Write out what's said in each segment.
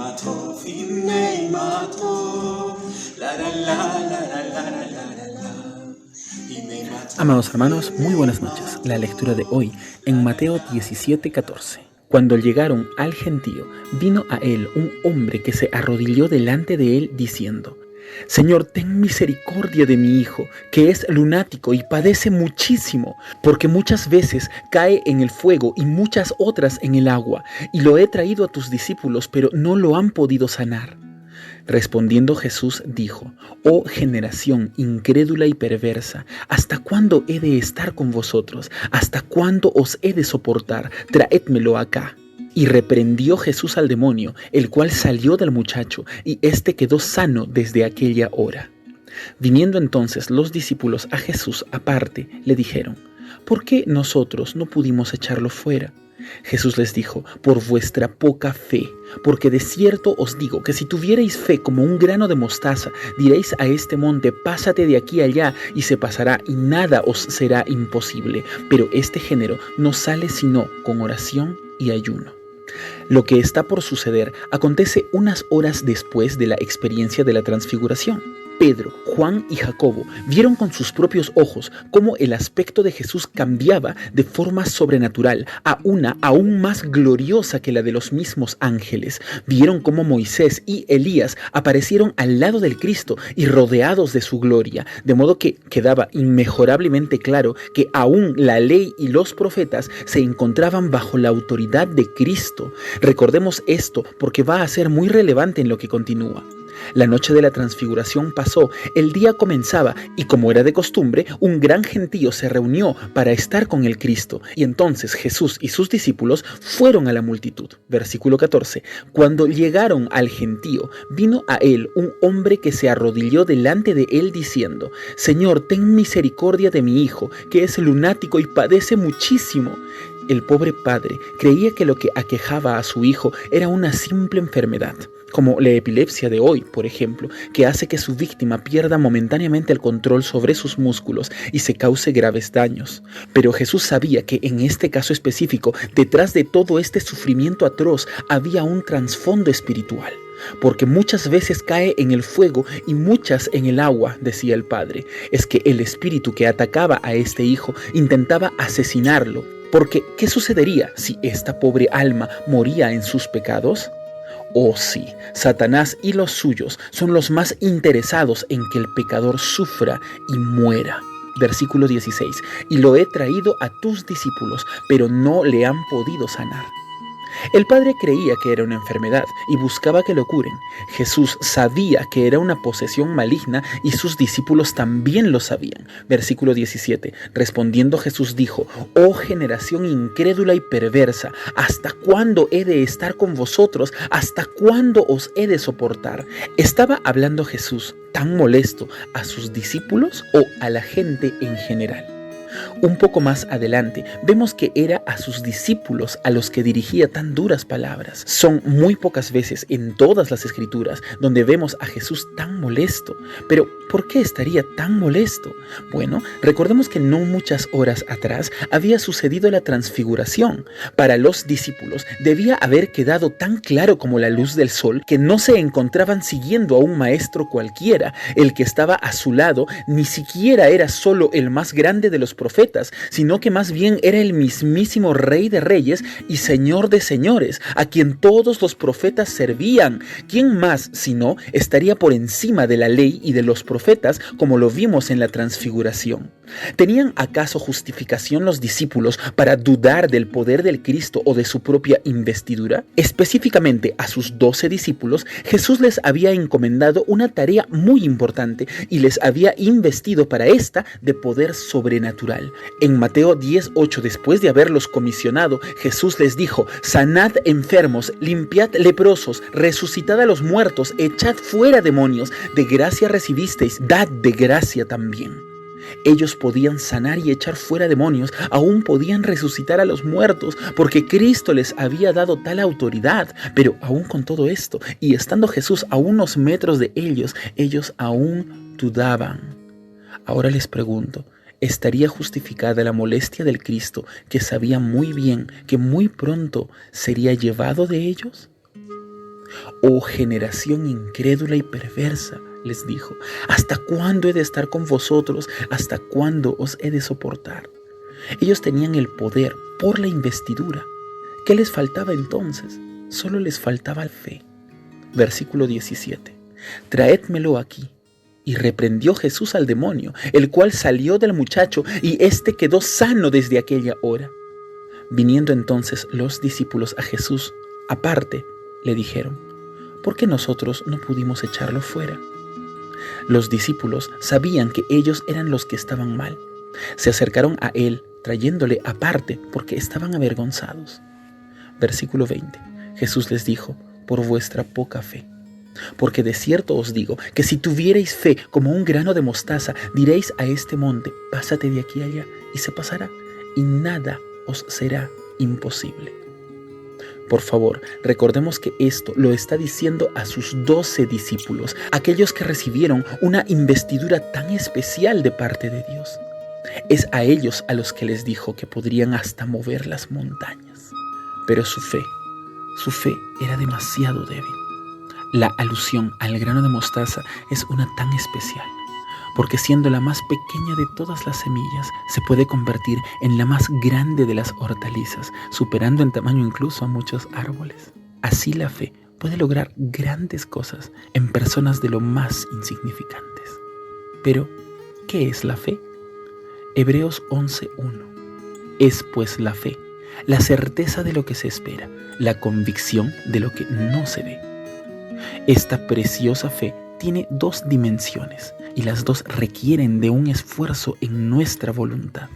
mato, fine mato, la la la la la la la la. Amados hermanos, muy buenas noches. La lectura de hoy en Mateo 17:14. Cuando llegaron al gentío, vino a él un hombre que se arrodilló delante de él diciendo: Señor, ten misericordia de mi hijo, que es lunático y padece muchísimo, porque muchas veces cae en el fuego y muchas otras en el agua, y lo he traído a tus discípulos, pero no lo han podido sanar. Respondiendo Jesús dijo: Oh generación incrédula y perversa, ¿hasta cuándo he de estar con vosotros? ¿Hasta cuándo os he de soportar? Traédmelo acá. Y reprendió Jesús al demonio, el cual salió del muchacho, y éste quedó sano desde aquella hora. Viniendo entonces los discípulos a Jesús aparte, le dijeron: ¿Por qué nosotros no pudimos echarlo fuera? Jesús les dijo: por vuestra poca fe, porque de cierto os digo que si tuvierais fe como un grano de mostaza, diréis a este monte: pásate de aquí allá, y se pasará, y nada os será imposible. Pero este género no sale sino con oración y ayuno. Lo que está por suceder acontece unas horas después de la experiencia de la transfiguración. Pedro, Juan y Jacobo vieron con sus propios ojos cómo el aspecto de Jesús cambiaba de forma sobrenatural a una aún más gloriosa que la de los mismos ángeles. Vieron cómo Moisés y Elías aparecieron al lado del Cristo y rodeados de su gloria, de modo que quedaba inmejorablemente claro que aún la ley y los profetas se encontraban bajo la autoridad de Cristo. Recordemos esto porque va a ser muy relevante en lo que continúa. La noche de la transfiguración pasó, el día comenzaba y, como era de costumbre, un gran gentío se reunió para estar con el Cristo. Y entonces Jesús y sus discípulos fueron a la multitud. Versículo 14. Cuando llegaron al gentío, vino a él un hombre que se arrodilló delante de él diciendo: Señor, ten misericordia de mi hijo, que es lunático y padece muchísimo. El pobre padre creía que lo que aquejaba a su hijo era una simple enfermedad, como la epilepsia de hoy, por ejemplo, que hace que su víctima pierda momentáneamente el control sobre sus músculos y se cause graves daños. Pero Jesús sabía que en este caso específico, detrás de todo este sufrimiento atroz, había un trasfondo espiritual. Porque muchas veces cae en el fuego y muchas en el agua, decía el padre. Es que el espíritu que atacaba a este hijo intentaba asesinarlo. Porque, ¿qué sucedería si esta pobre alma moría en sus pecados? Oh sí, Satanás y los suyos son los más interesados en que el pecador sufra y muera. Versículo 16. Y lo he traído a tus discípulos, pero no le han podido sanar. El padre creía que era una enfermedad y buscaba que lo curen. Jesús sabía que era una posesión maligna y sus discípulos también lo sabían. Versículo 17. Respondiendo Jesús dijo: Oh generación incrédula y perversa, ¿hasta cuándo he de estar con vosotros? ¿Hasta cuándo os he de soportar? ¿Estaba hablando Jesús tan molesto a sus discípulos o a la gente en general? Un poco más adelante vemos que era a sus discípulos a los que dirigía tan duras palabras. Son muy pocas veces en todas las escrituras donde vemos a Jesús tan molesto. Pero ¿por qué estaría tan molesto? Bueno, recordemos que no muchas horas atrás había sucedido la transfiguración. Para los discípulos debía haber quedado tan claro como la luz del sol que no se encontraban siguiendo a un maestro cualquiera. El que estaba a su lado ni siquiera era solo el más grande de los profetas, sino que más bien era el mismísimo Rey de Reyes y Señor de Señores, a quien todos los profetas servían. ¿Quién más, si no, estaría por encima de la ley y de los profetas, como lo vimos en la transfiguración? ¿Tenían acaso justificación los discípulos para dudar del poder del Cristo o de su propia investidura? Específicamente a sus 12 discípulos, Jesús les había encomendado una tarea muy importante y les había investido para esta de poder sobrenatural. En Mateo 10:8, después de haberlos comisionado, Jesús les dijo: sanad enfermos, limpiad leprosos, resucitad a los muertos, echad fuera demonios, de gracia recibisteis, dad de gracia también. Ellos podían sanar y echar fuera demonios, aún podían resucitar a los muertos, porque Cristo les había dado tal autoridad. Pero aún con todo esto, y estando Jesús a unos metros de ellos, ellos aún dudaban. Ahora les pregunto, ¿estaría justificada la molestia del Cristo, que sabía muy bien que muy pronto sería llevado de ellos? «Oh generación incrédula y perversa», les dijo, «¿hasta cuándo he de estar con vosotros? ¿Hasta cuándo os he de soportar?». Ellos tenían el poder por la investidura. ¿Qué les faltaba entonces? Solo les faltaba fe. Versículo 17. «Traédmelo aquí». Y reprendió Jesús al demonio, el cual salió del muchacho, y éste quedó sano desde aquella hora. Viniendo entonces los discípulos a Jesús, aparte, le dijeron: «¿Por qué nosotros no pudimos echarlo fuera?». Los discípulos sabían que ellos eran los que estaban mal. Se acercaron a él, trayéndole aparte, porque estaban avergonzados. Versículo 20. Jesús les dijo: «Por vuestra poca fe. Porque de cierto os digo que si tuvierais fe como un grano de mostaza, diréis a este monte: pásate de aquí allá, y se pasará, y nada os será imposible». Por favor, recordemos que esto lo está diciendo a sus 12 discípulos, aquellos que recibieron una investidura tan especial de parte de Dios. Es a ellos a los que les dijo que podrían hasta mover las montañas. Pero su fe era demasiado débil. La alusión al grano de mostaza es una tan especial, porque siendo la más pequeña de todas las semillas, se puede convertir en la más grande de las hortalizas, superando en tamaño incluso a muchos árboles. Así la fe puede lograr grandes cosas en personas de lo más insignificantes. Pero, ¿qué es la fe? Hebreos 11:1. Es pues la fe, la certeza de lo que se espera, la convicción de lo que no se ve. Esta preciosa fe tiene dos dimensiones y las dos requieren de un esfuerzo en nuestra voluntad.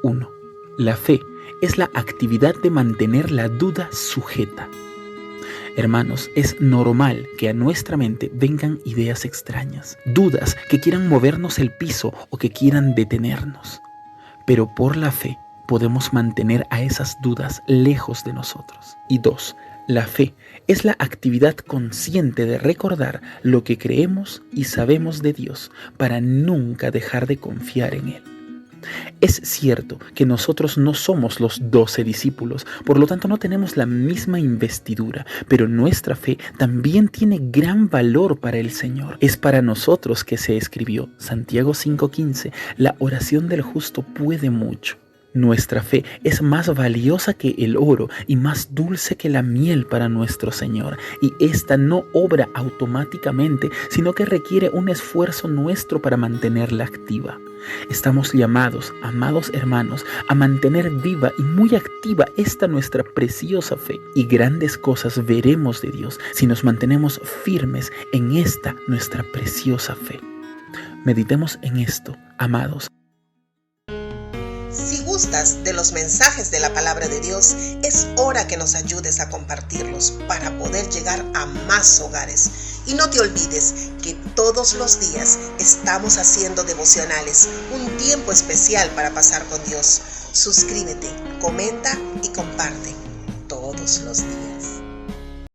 1. La fe es la actividad de mantener la duda sujeta. Hermanos, es normal que a nuestra mente vengan ideas extrañas, dudas que quieran movernos el piso o que quieran detenernos. Pero por la fe podemos mantener a esas dudas lejos de nosotros. Y 2. La fe es la actividad consciente de recordar lo que creemos y sabemos de Dios para nunca dejar de confiar en Él. Es cierto que nosotros no somos los 12 discípulos, por lo tanto no tenemos la misma investidura, pero nuestra fe también tiene gran valor para el Señor. Es para nosotros que se escribió Santiago 5:15, la oración del justo puede mucho. Nuestra fe es más valiosa que el oro y más dulce que la miel para nuestro Señor, y esta no obra automáticamente, sino que requiere un esfuerzo nuestro para mantenerla activa. Estamos llamados, amados hermanos, a mantener viva y muy activa esta nuestra preciosa fe, y grandes cosas veremos de Dios si nos mantenemos firmes en esta nuestra preciosa fe. Meditemos en esto, amados. Si gustas de los mensajes de la palabra de Dios, es hora que nos ayudes a compartirlos para poder llegar a más hogares. Y no te olvides que todos los días estamos haciendo devocionales, un tiempo especial para pasar con Dios. Suscríbete, comenta y comparte todos los días.